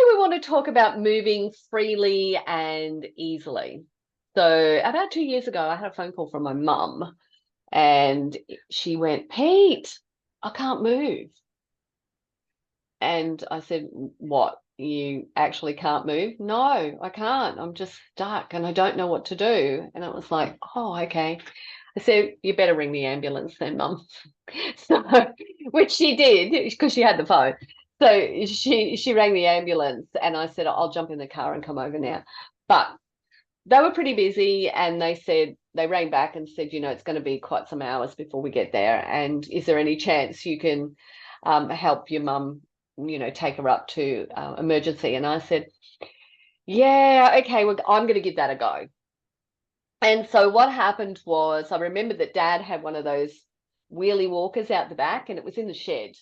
we want to talk about moving freely and easily. So about 2 years ago, I had a phone call from my mum and she went, Pete, I can't move. And I said, what? You actually can't move? No, I can't. I'm just stuck and I don't know what to do. And it was like, oh, okay. I said, you better ring the ambulance then, Mum. So, which she did because she had the phone. So she rang the ambulance and I said, I'll jump in the car and come over now. But they were pretty busy and they said, they rang back and said, it's going to be quite some hours before we get there. And is there any chance you can help your mum, take her up to emergency? And I said, yeah, okay, well, I'm going to give that a go. And so what happened was I remember that Dad had one of those wheelie walkers out the back and it was in the shed.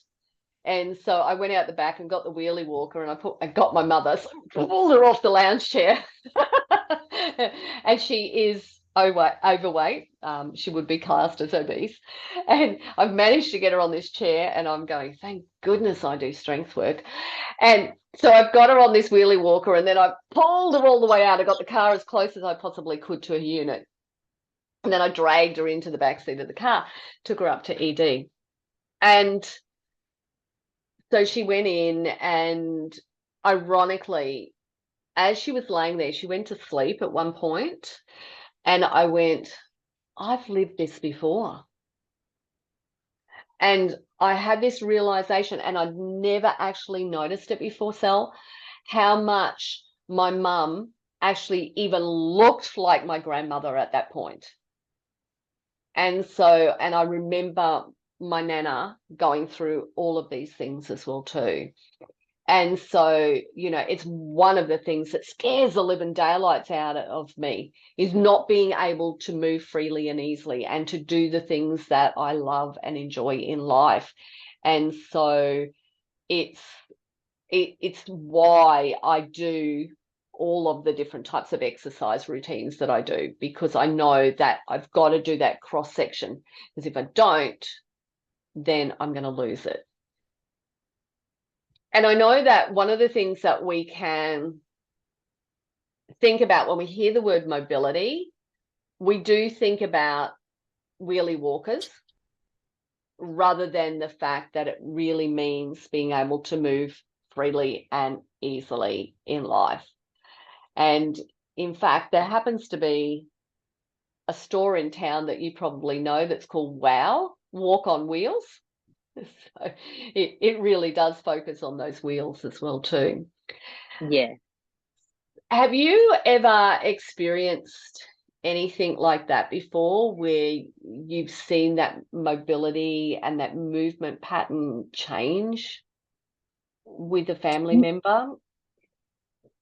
And so I went out the back and got the wheelie walker and I got my mother, so I pulled her off the lounge chair. And she is overweight. She would be classed as obese. And I've managed to get her on this chair and I'm going, thank goodness I do strength work. And so I've got her on this wheelie walker and then I pulled her all the way out. I got the car as close as I possibly could to her unit. And then I dragged her into the back seat of the car, took her up to ED. And so she went in and ironically, as she was laying there, she went to sleep at one point and I went, I've lived this before. And I had this realization and I'd never actually noticed it before, Sel, how much my mum actually even looked like my grandmother at that point. And I remember my nana going through all of these things as well too. And so, it's one of the things that scares the living daylights out of me is not being able to move freely and easily and to do the things that I love and enjoy in life. And so it's why I do all of the different types of exercise routines that I do, because I know that I've got to do that cross section, because if I don't, then I'm going to lose it. And I know that one of the things that we can think about when we hear the word mobility, we do think about wheelie walkers rather than the fact that it really means being able to move freely and easily in life. And in fact, there happens to be a store in town that you probably know that's called WOW, Walk on Wheels. So it really does focus on those wheels as well too. Yeah. Have you ever experienced anything like that before where you've seen that mobility and that movement pattern change with a family member?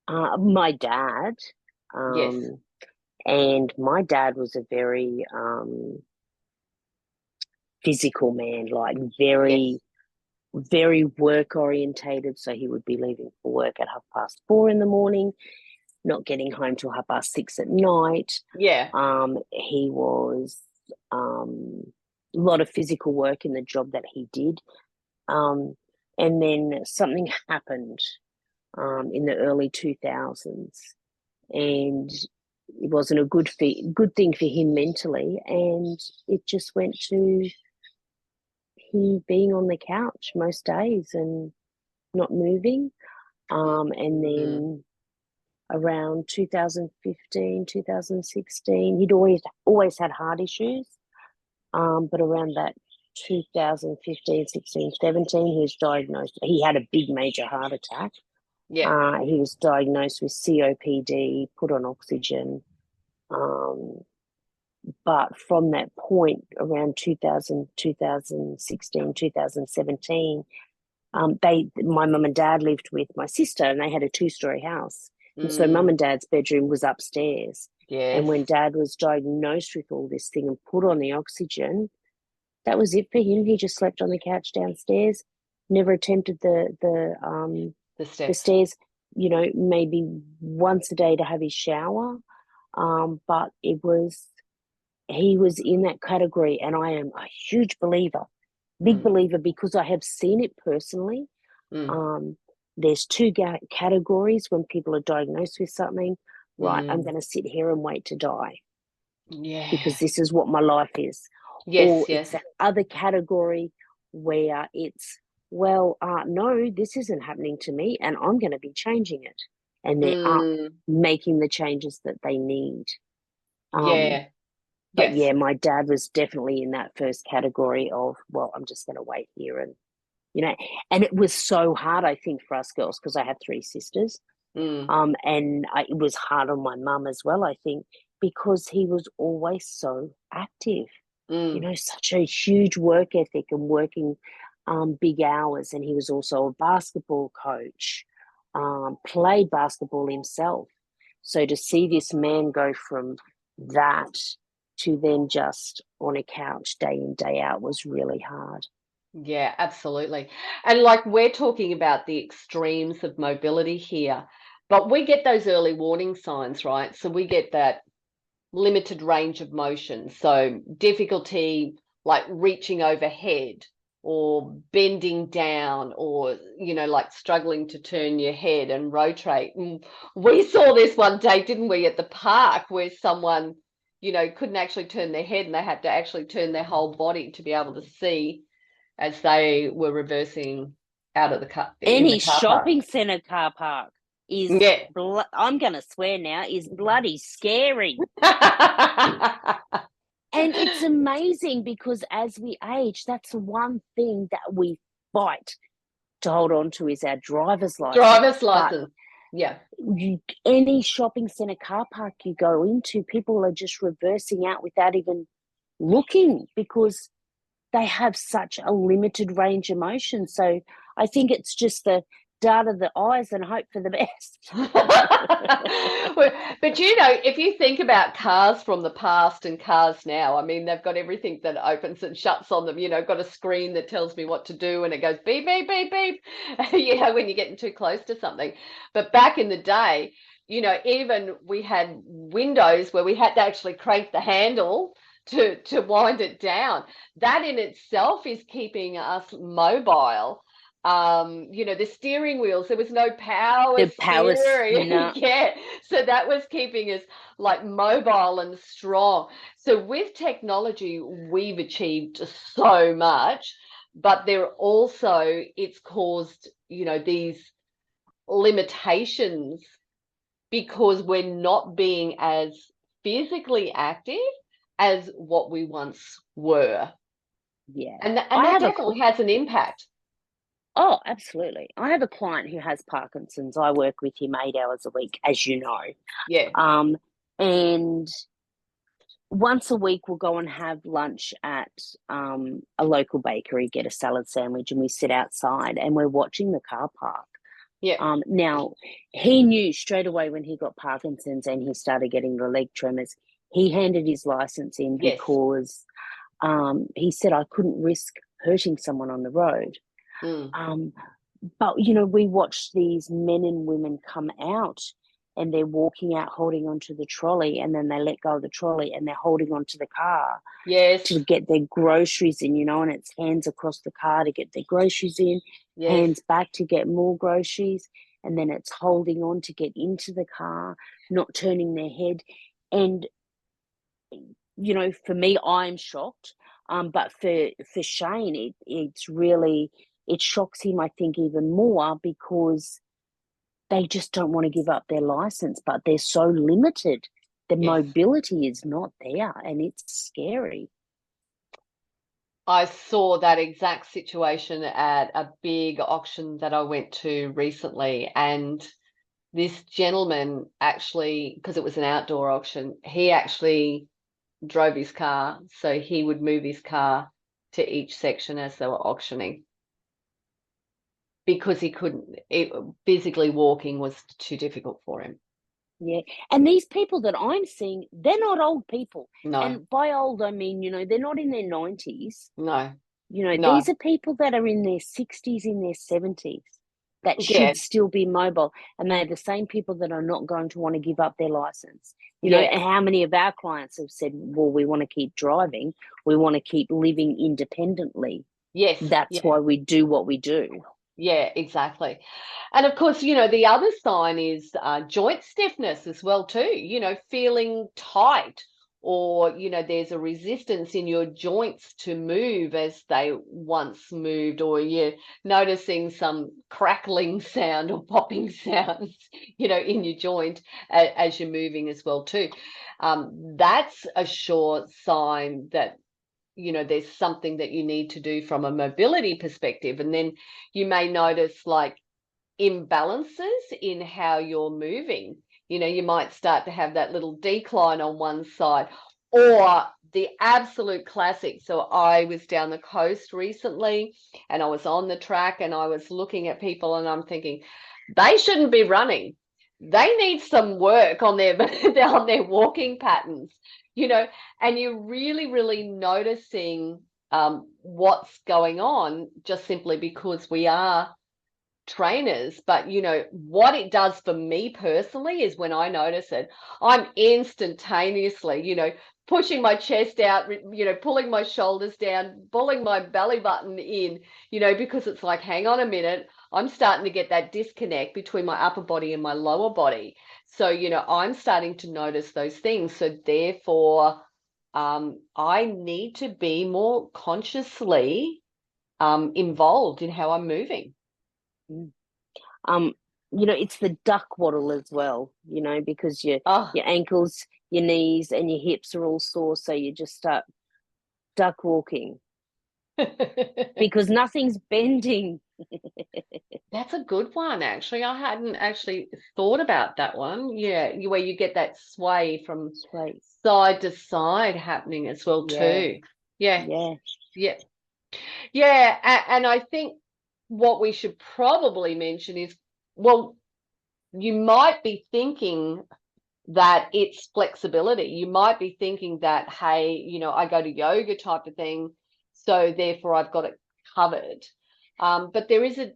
My dad, Yes. and my dad was a very physical man, like Yes. very work orientated. So he would be leaving for work at 4:30 in the morning, not getting home till 6:30 at night. Yeah. He was a lot of physical work in the job that he did. And then something happened in the early 2000s, and it wasn't a good thing for him mentally, and it just went to he being on the couch most days and not moving. And then around 2015, 2016, he'd always had heart issues. But around that 2015, 16, 17, he was diagnosed. He had a big major heart attack. Yeah. He was diagnosed with COPD, put on oxygen. But from that point, around 2000, 2016, 2017, my mum and dad lived with my sister and they had a 2-story house. And so mum and dad's bedroom was upstairs. Yes. And when dad was diagnosed with all this thing and put on the oxygen, that was it for him. He just slept on the couch downstairs, never attempted the stairs, maybe once a day to have his shower. But he was in that category, and I am a huge believer, big believer, because I have seen it personally. there's two categories when people are diagnosed with something. Right, I'm Mm. going to sit here and wait to die Yeah. because this is what my life is. Yes, Or yes. it's that other category where it's, well, no, this isn't happening to me and I'm going to be changing it. And they're up Mm. making the changes that they need. Um, Yeah. but Yes. yeah, my dad was definitely in that first category of, well, I'm just going to wait here. And, and it was so hard, I think, for us girls, because I have three sisters. Mm. It was hard on my mum as well, I think, because he was always so active, Mm. such a huge work ethic and working big hours. And he was also a basketball coach, played basketball himself. So to see this man go from that to then just on a couch day in, day out was really hard. Yeah, absolutely. And like we're talking about the extremes of mobility here, but we get those early warning signs, right? So we get that limited range of motion. So difficulty like reaching overhead or bending down or, like struggling to turn your head and rotate. And we saw this one day, didn't we, at the park where someone, couldn't actually turn their head and they had to actually turn their whole body to be able to see as they were reversing out of the car in the Any car park. shopping centre car park is, Yeah. I'm going to swear now, is bloody scary. And it's amazing because as we age, that's the one thing that we fight to hold on to is our driver's Driver's license. But license. Yeah. any shopping centre car park you go into, people are just reversing out without even looking because they have such a limited range of motion. So I think it's just the dart of the eyes and hope for the best. But if you think about cars from the past and cars now, I mean, they've got everything that opens and shuts on them, got a screen that tells me what to do and it goes beep, beep, beep, beep, when you're getting too close to something. But back in the day, even we had windows where we had to actually crank the handle to wind it down. That in itself is keeping us mobile. The steering wheels, there was no power The powers, steering. no. Yeah, so that was keeping us like mobile and strong. So with technology we've achieved so much, but it's caused these limitations because we're not being as physically active as what we once were. Yeah. And I that have a definitely has an impact. Oh, absolutely. I have a client who has Parkinson's. I work with him 8 hours a week, as you know. Yeah. Um, and once a week, we'll go and have lunch at a local bakery, get a salad sandwich, and we sit outside and we're watching the car park. Yeah. Now, he knew straight away when he got Parkinson's and he started getting the leg tremors, he handed his license in Yes. because he said, I couldn't risk hurting someone on the road. Mm. But we watch these men and women come out and they're walking out holding onto the trolley and then they let go of the trolley and they're holding onto the car Yes. to get their groceries in, and it's hands across the car to get their groceries in, Yes. hands back to get more groceries, and then it's holding on to get into the car, not turning their head. And for me, I'm shocked. But for Shane, it's really, it shocks him, I think, even more because they just don't want to give up their license, but they're so limited. The Yes. mobility is not there, and it's scary. I saw that exact situation at a big auction that I went to recently, and this gentleman actually, because it was an outdoor auction, he actually drove his car, so he would move his car to each section as they were auctioning because he couldn't, physically walking was too difficult for him. Yeah. And these people that I'm seeing, they're not old people. No, And by old, I mean, they're not in their 90s. no, These no. are people that are in their 60s, in their 70s, that Yeah, should still be mobile. And they're the same people that are not going to want to give up their license. yeah, And how many of our clients have said, well, we want to keep driving, we want to keep living independently. yes, That's yeah. why we do what we do. Yeah, exactly. And of course, the other sign is joint stiffness as well too, feeling tight, or, there's a resistance in your joints to move as they once moved, or you're noticing some crackling sound or popping sounds, in your joint as you're moving as well too. That's a sure sign that there's something that you need to do from a mobility perspective. And then you may notice like imbalances in how you're moving. You might start to have that little decline on one side, or the absolute classic. So I was down the coast recently and I was on the track and I was looking at people and I'm thinking, they shouldn't be running. They need some work on their on their walking patterns, and you're really, really noticing what's going on just simply because we are trainers. But what it does for me personally is when I notice it, I'm instantaneously pushing my chest out, pulling my shoulders down, pulling my belly button in, because it's like, hang on a minute, I'm starting to get that disconnect between my upper body and my lower body. So I'm starting to notice those things. So therefore I need to be more consciously involved in how I'm moving. Mm. Um, it's the duck waddle as well, because Oh. your ankles, your knees, and your hips are all sore, so you just start duck walking because nothing's bending. That's a good one, actually. I hadn't actually thought about that one. Yeah, where you get that sway from Sweet. side to side happening as well Yeah, too. Yeah, yeah. yeah, yeah. And I think what we should probably mention is, well, you might be thinking that it's flexibility. You might be thinking that, hey, I go to yoga type of thing, so therefore I've got it covered. But there is a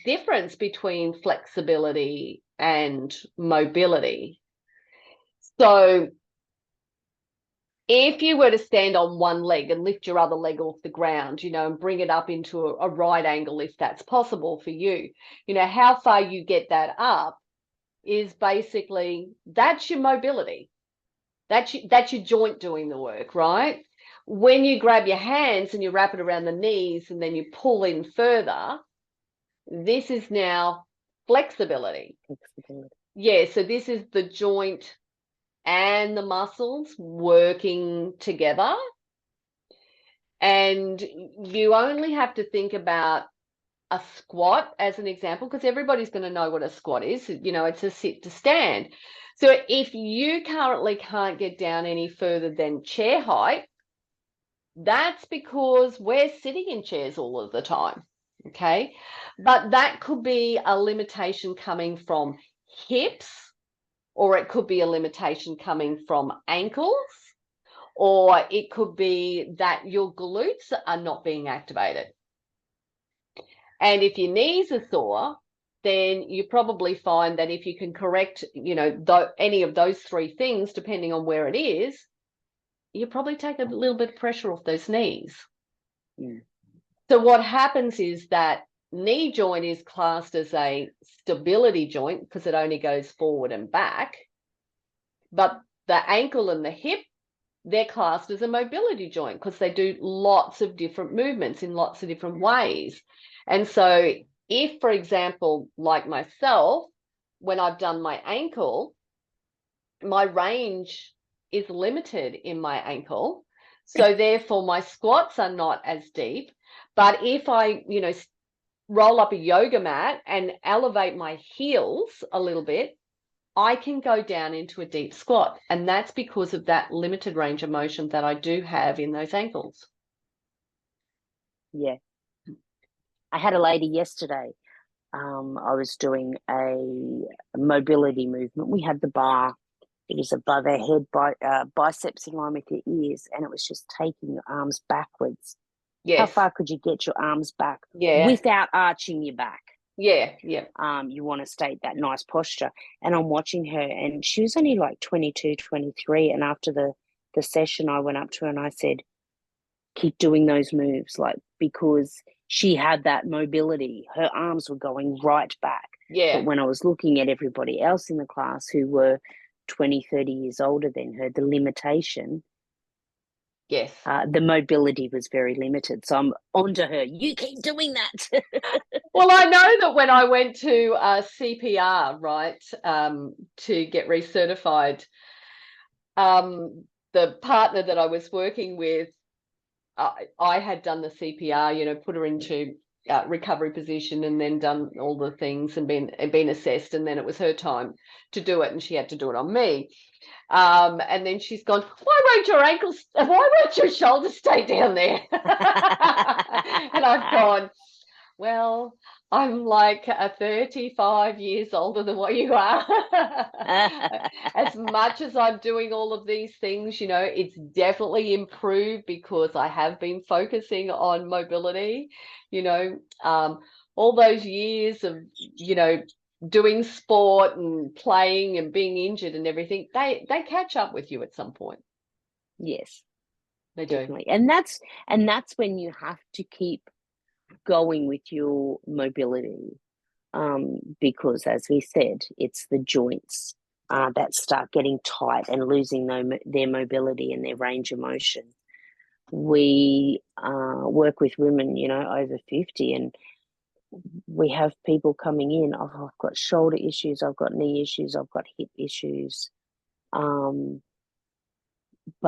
difference between flexibility and mobility. So if you were to stand on one leg and lift your other leg off the ground, and bring it up into a right angle, if that's possible for you, how far you get that up is basically, that's your mobility. That's your joint doing the work, right? When you grab your hands and you wrap it around the knees and then you pull in further, this is now flexibility. Flexibility. Yeah, so this is the joint and the muscles working together. And you only have to think about a squat as an example, because everybody's going to know what a squat is. It's a sit to stand. So if you currently can't get down any further than chair height, that's because we're sitting in chairs all of the time. Okay. But that could be a limitation coming from hips, or it could be a limitation coming from ankles, or it could be that your glutes are not being activated. And if your knees are sore, then you probably find that if you can correct, any of those three things, depending on where it is, you probably take a little bit of pressure off those knees. Mm. So what happens is that knee joint is classed as a stability joint because it only goes forward and back. But the ankle and the hip, they're classed as a mobility joint because they do lots of different movements in lots of different ways. And so if, for example, like myself, when I've done my ankle, my range is limited in my ankle. So therefore my squats are not as deep. But if I, roll up a yoga mat and elevate my heels a little bit, I can go down into a deep squat. And that's because of that limited range of motion that I do have in those ankles. Yeah. I had a lady yesterday. I was doing a mobility movement. We had the bar. It was above our head, biceps in line with your ears, and it was just taking your arms backwards. How Yes. far could you get your arms back Yeah. without arching your back? Yeah. Yeah. You want to stay at that nice posture. And I'm watching her, and she was only like 22, 23. And after the session, I went up to her and I said, keep doing those moves, like, because she had that mobility. Her arms were going right back. But Yeah. when I was looking at everybody else in the class who were 20, 30 years older than her, the limitation, Yes. the mobility was very limited. So I'm onto her. You keep doing that. Well, I know that when I went to CPR, right, to get recertified, the partner that I was working with, I had done the CPR, put her into recovery position and then done all the things and been assessed, and then it was her time to do it, and she had to do it on me. And then she's gone, why won't your shoulders stay down there? And I've gone, well, I'm like 35 years older than what you are. As much as I'm doing all of these things, it's definitely improved because I have been focusing on mobility, all those years of, doing sport and playing and being injured and everything, they catch up with you at some point. Yes, They do. definitely. And that's when you have to keep going with your mobility, because as we said, it's the joints that start getting tight and losing their mobility and their range of motion. We work with women, over 50, and we have people coming in. Oh, I've got shoulder issues, I've got knee issues, I've got hip issues. But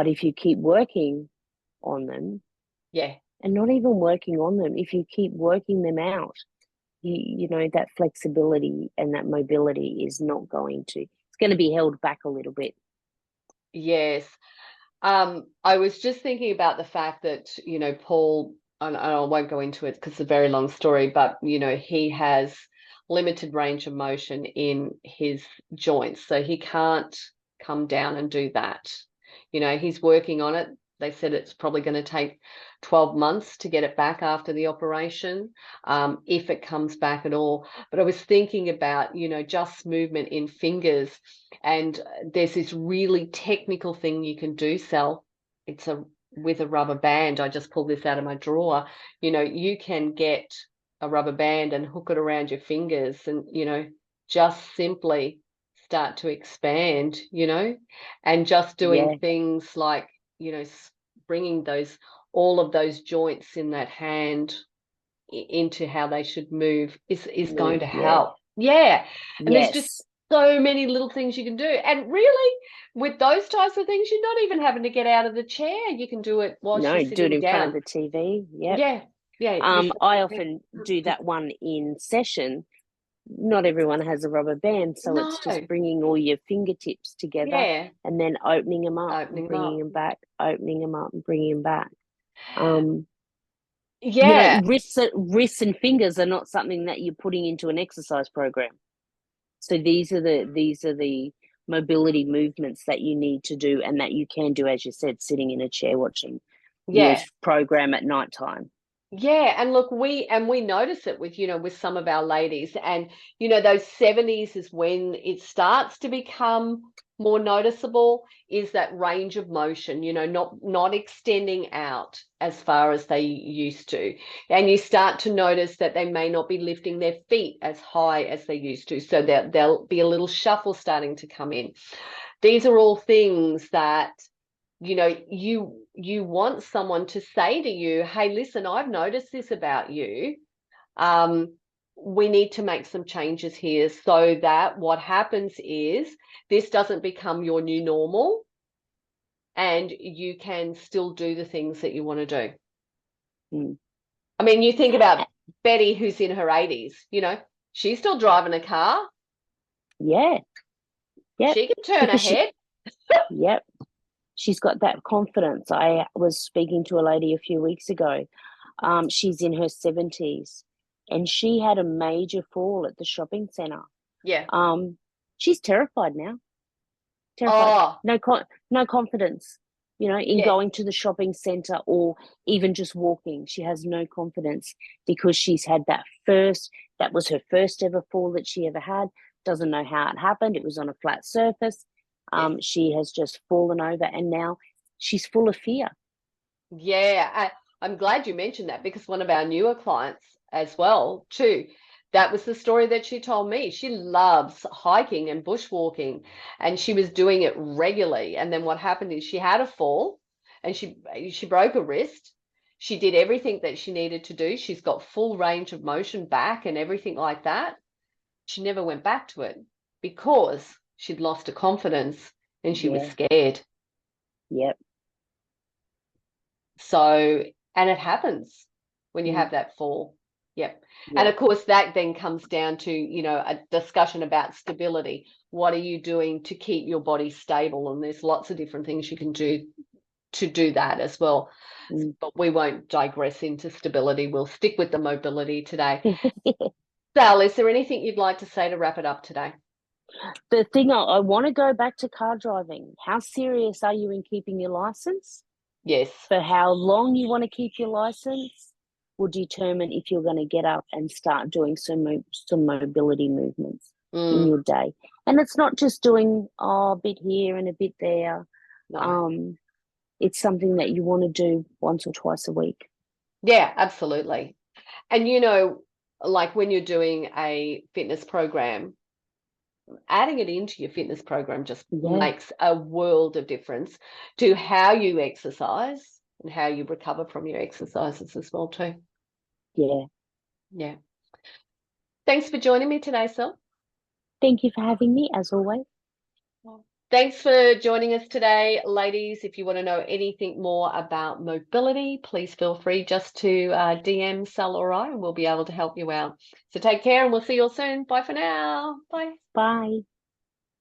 if you keep working on them, Yeah. and not even working on them, if you keep working them out, you know, that flexibility and that mobility is not going to, it's going to be held back a little bit. Yes. I was just thinking about the fact that, Paul, and I won't go into it because it's a very long story, but, he has limited range of motion in his joints. So he can't come down and do that. He's working on it. They said it's probably going to take 12 months to get it back after the operation, if it comes back at all. But I was thinking about, just movement in fingers. And there's this really technical thing you can do, Sal. It's with a rubber band. I just pulled this out of my drawer. You can get a rubber band and hook it around your fingers and, just simply start to expand, and just doing things like, bringing all of those joints in that hand into how they should move is going to help. Yeah. And there's just Yes. so many little things you can do. And really, with those types of things, you're not even having to get out of the chair. You can do it while No, she's do it sitting in front of down. the TV. Yep. Yeah. Yeah. I often do that one in session. Not everyone has a rubber band, so No. it's just bringing all your fingertips together Yeah. and then opening them up and Opening them bringing up. them back, opening them up and bringing them back. Yeah. Wrists and fingers are not something that you're putting into an exercise program. So these are the mobility movements that you need to do and that you can do, as you said, sitting in a chair watching your Yeah. program at night time. Yeah, and look, we notice it with, with some of our ladies, and those 70s is when it starts to become more noticeable, is that range of motion, not extending out as far as they used to. And you start to notice that they may not be lifting their feet as high as they used to. So there'll be a little shuffle starting to come in. These are all things that you want someone to say to you, hey, listen, I've noticed this about you. We need to make some changes here so that what happens is this doesn't become your new normal and you can still do the things that you want to do. Mm. I mean, you think about Betty, who's in her 80s, she's still driving a car. Yeah. Yep. She can turn Because ahead. yep. She's got that confidence. I was speaking to a lady a few weeks ago. She's in her 70s and she had a major fall at the shopping centre. Yeah. She's terrified now. Terrified. Oh. No confidence, in going to the shopping centre or even just walking. She has no confidence because she's had that was her first ever fall that she ever had. Doesn't know how it happened. It was on a flat surface. She has just fallen over and now she's full of fear. Yeah. I'm glad you mentioned that, because one of our newer clients as well, too, that was the story that she told me. She loves hiking and bushwalking, and she was doing it regularly. And then what happened is she had a fall, and she broke a wrist. She did everything that she needed to do. She's got full range of motion back and everything like that. She never went back to it because she'd lost her confidence and she was Yeah. scared. Yep. So, and it happens when you Mm, have that fall. Yep. And yeah. of course, that then comes down to, a discussion about stability. What are you doing to keep your body stable? And there's lots of different things you can do to do that as well. Mm. But we won't digress into stability. We'll stick with the mobility today. Sal, is there anything you'd like to say to wrap it up today? The thing I want to go back to car driving. How serious are you in keeping your license? Yes. For how long you want to keep your license will determine if you're going to get up and start doing some mobility movements in Mm, your day. And it's not just doing a bit here and a bit there. no. Um, it's something that you want to do once or twice a week. Yeah, absolutely. And like when you're doing a fitness program, adding it into your fitness program just Yeah, makes a world of difference to how you exercise and how you recover from your exercises as well too. yeah. Yeah. Thanks for joining me today, Sil. Thank you for having me, as always. Thanks for joining us today, ladies. If you want to know anything more about mobility, please feel free just to DM Sal or I, and we'll be able to help you out. So take care, and we'll see you all soon. Bye for now. Bye. Bye.